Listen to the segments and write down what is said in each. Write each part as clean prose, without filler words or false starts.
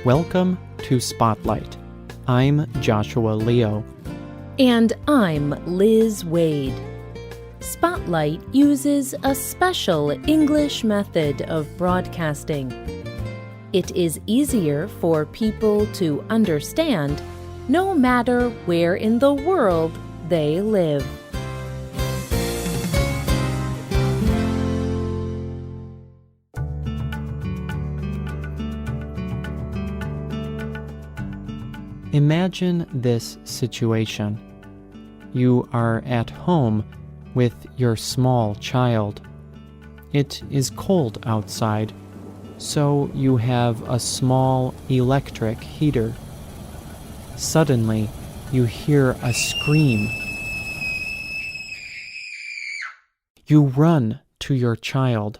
Welcome to Spotlight. I'm Joshua Leo. And I'm Liz Waid. Spotlight uses a special English method of broadcasting. It is easier for people to understand no matter where in the world they live. Imagine this situation. You are at home with your small child. It is cold outside, so you have a small electric heater. Suddenly, you hear a scream. You run to your child.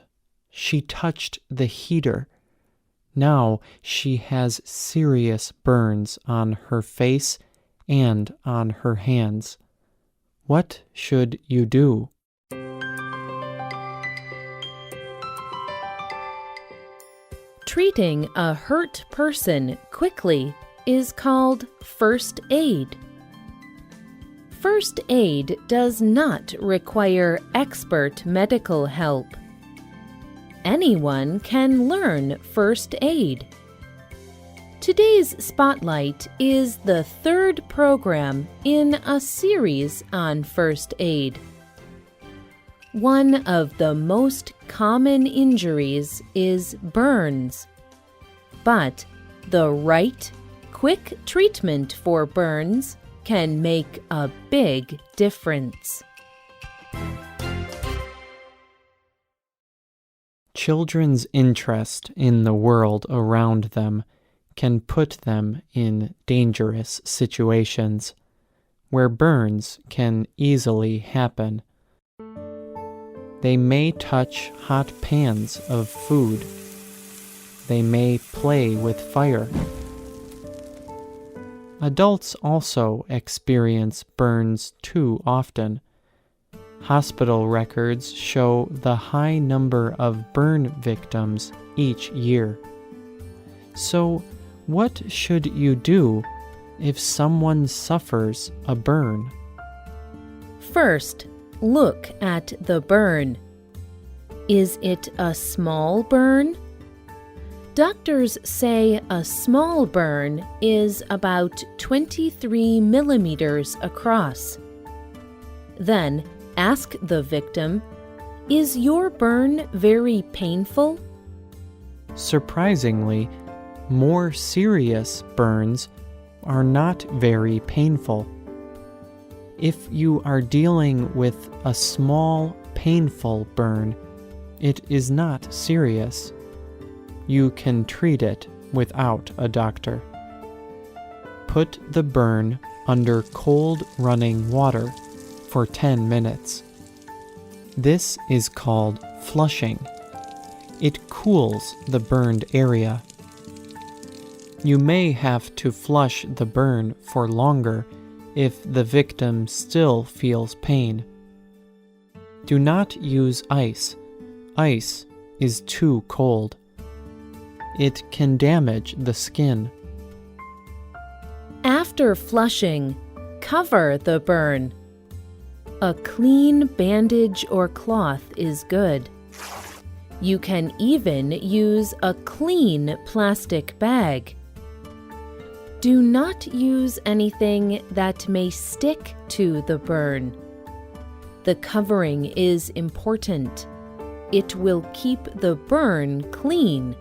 She touched the heater. Now she has serious burns on her face and on her hands. What should you do? Treating a hurt person quickly is called first aid. First aid does not require expert medical help. Anyone can learn first aid. Today's Spotlight is the third program in a series on first aid. One of the most common injuries is burns. But the right, quick treatment for burns can make a big difference. Children's interest in the world around them can put them in dangerous situations where burns can easily happen. They may touch hot pans of food. They may play with fire. Adults also experience burns too often. Hospital records show the high number of burn victims each year. So, what should you do if someone suffers a burn? First, look at the burn. Is it a small burn? Doctors say a small burn is about 23 millimeters across. Then, ask the victim, is your burn very painful? Surprisingly, more serious burns are not very painful. If you are dealing with a small, painful burn, it is not serious. You can treat it without a doctor. Put the burn under cold running water for 10 minutes. This is called flushing. It cools the burned area. You may have to flush the burn for longer if the victim still feels pain. Do not use ice. Ice is too cold. It can damage the skin. After flushing, cover the burn. A clean bandage or cloth is good. You can even use a clean plastic bag. Do not use anything that may stick to the burn. The covering is important. It will keep the burn clean.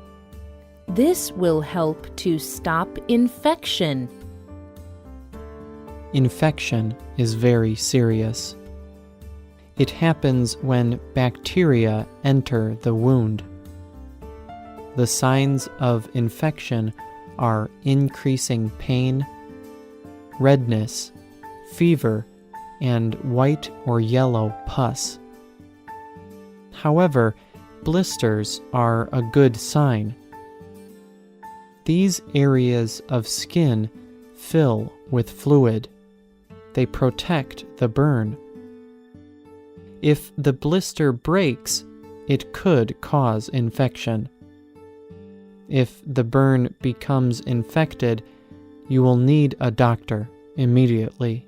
This will help to stop infection. Infection is very serious. It happens when bacteria enter the wound. The signs of infection are increasing pain, redness, fever, and white or yellow pus. However, blisters are a good sign. These areas of skin fill with fluid. They protect the burn. If the blister breaks, it could cause infection. If the burn becomes infected, you will need a doctor immediately.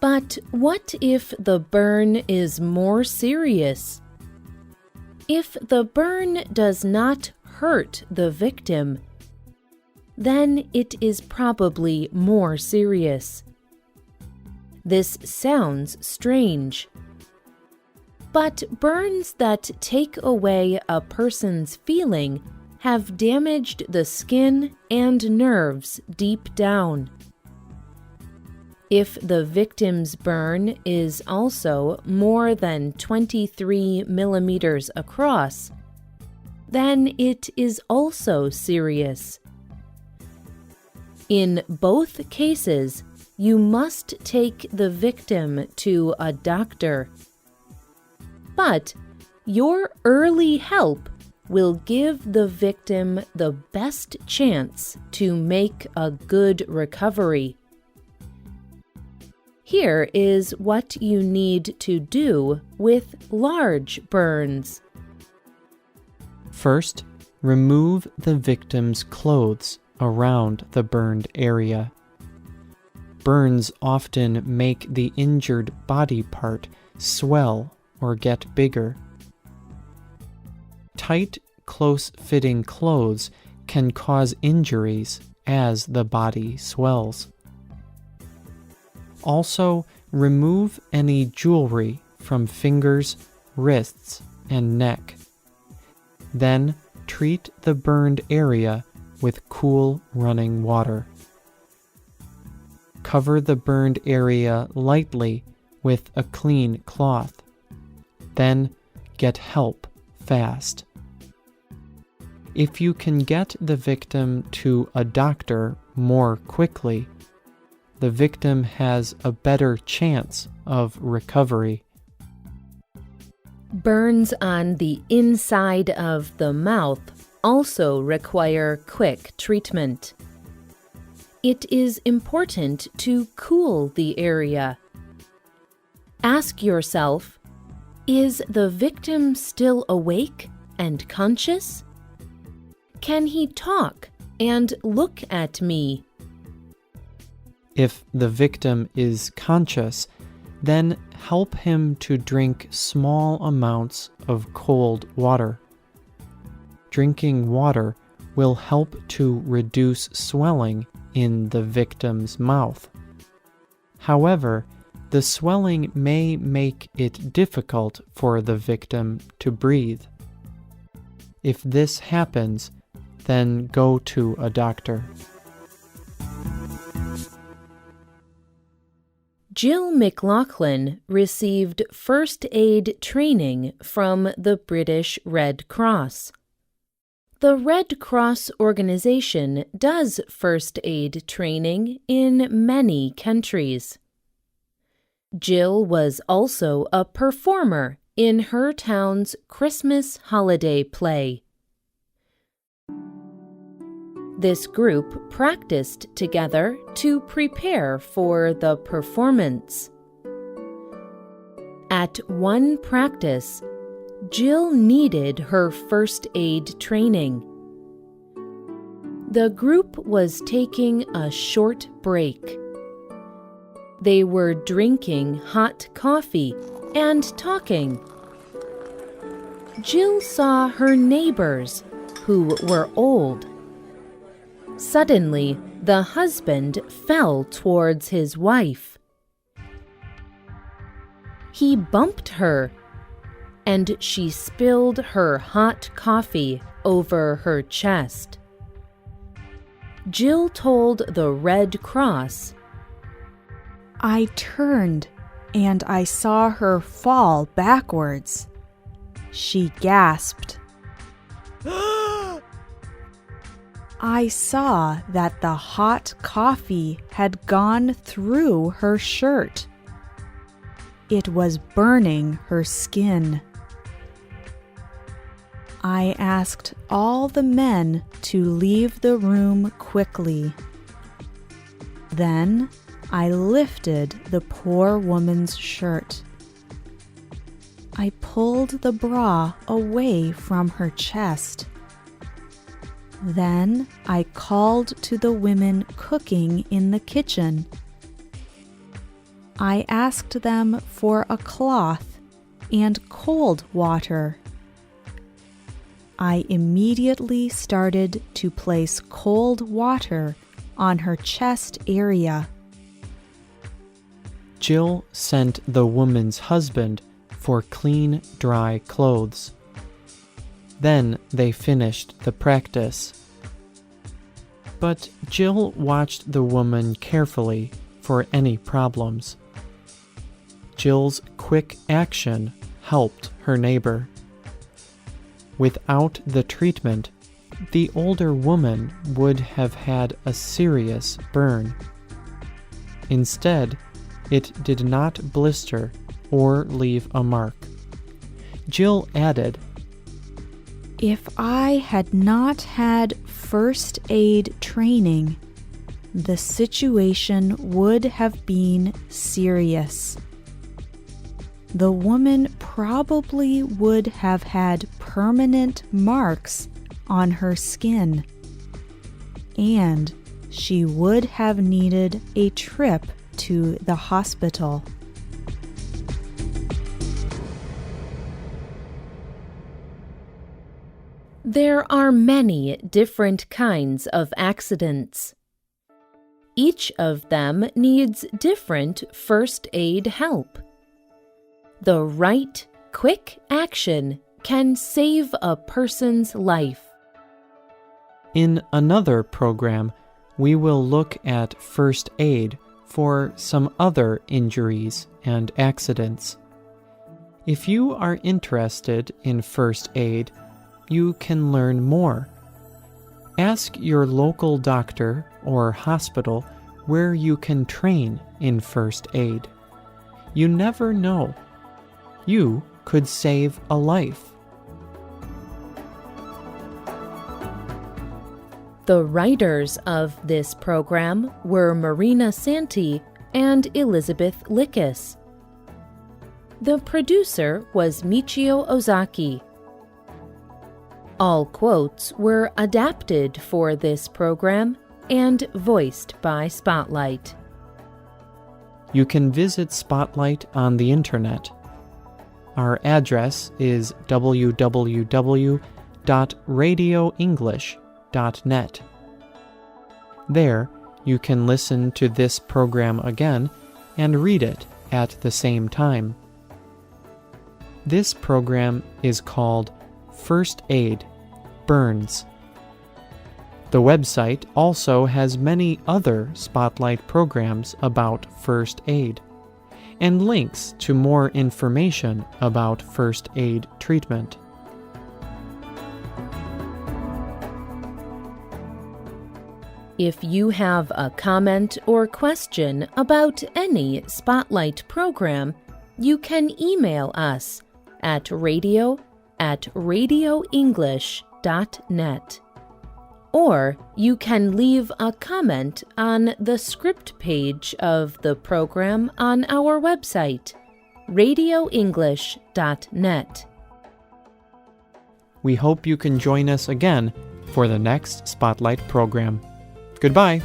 But what if the burn is more serious? If the burn does not hurt the victim, then it is probably more serious. This sounds strange. But burns that take away a person's feeling have damaged the skin and nerves deep down. If the victim's burn is also more than 23 millimeters across, then it is also serious. In both cases, you must take the victim to a doctor. But your early help will give the victim the best chance to make a good recovery. Here is what you need to do with large burns. First, remove the victim's clothes around the burned area. Burns often make the injured body part swell or get bigger. Tight, close-fitting clothes can cause injuries as the body swells. Also, remove any jewelry from fingers, wrists, and neck. Then, treat the burned area with cool running water. Cover the burned area lightly with a clean cloth. Then, get help fast. If you can get the victim to a doctor more quickly, the victim has a better chance of recovery. Burns on the inside of the mouth also require quick treatment. It is important to cool the area. Ask yourself, is the victim still awake and conscious? Can he talk and look at me? If the victim is conscious, then help him to drink small amounts of cold water. Drinking water will help to reduce swelling in the victim's mouth. However, the swelling may make it difficult for the victim to breathe. If this happens, then go to a doctor. Jill McLaughlin received first aid training from the British Red Cross. The Red Cross organization does first aid training in many countries. Jill was also a performer in her town's Christmas holiday play. This group practiced together to prepare for the performance. At one practice, Jill needed her first aid training. The group was taking a short break. They were drinking hot coffee and talking. Jill saw her neighbors, who were old. Suddenly, the husband fell towards his wife. He bumped her, and she spilled her hot coffee over her chest. Jill told the Red Cross, "I turned, and I saw her fall backwards." She gasped. I saw that the hot coffee had gone through her shirt. It was burning her skin. I asked all the men to leave the room quickly. Then I lifted the poor woman's shirt. I pulled the bra away from her chest. Then I called to the women cooking in the kitchen. I asked them for a cloth and cold water. I immediately started to place cold water on her chest area. Jill sent the woman's husband for clean, dry clothes. Then they finished the practice. But Jill watched the woman carefully for any problems. Jill's quick action helped her neighbor. Without the treatment, the older woman would have had a serious burn. Instead, it did not blister or leave a mark. Jill added, "If I had not had first aid training, the situation would have been serious. The woman probably would have had permanent marks on her skin, and she would have needed a trip to the hospital." There are many different kinds of accidents. Each of them needs different first aid help. The right, quick action can save a person's life. In another program, we will look at first aid for some other injuries and accidents. If you are interested in first aid, you can learn more. Ask your local doctor or hospital where you can train in first aid. You never know. You could save a life. The writers of this program were Marina Santi and Elizabeth Lickis. The producer was Michio Ozaki. All quotes were adapted for this program and voiced by Spotlight. You can visit Spotlight on the internet. Our address is www.radioenglish.net. There, you can listen to this program again and read it at the same time. This program is called First Aid Burns. The website also has many other Spotlight programs about first aid and links to more information about first aid treatment. If you have a comment or question about any Spotlight program, you can email us at radio@radioenglish.net. Or you can leave a comment on the script page of the program on our website, radioenglish.net. We hope you can join us again for the next Spotlight program. Goodbye.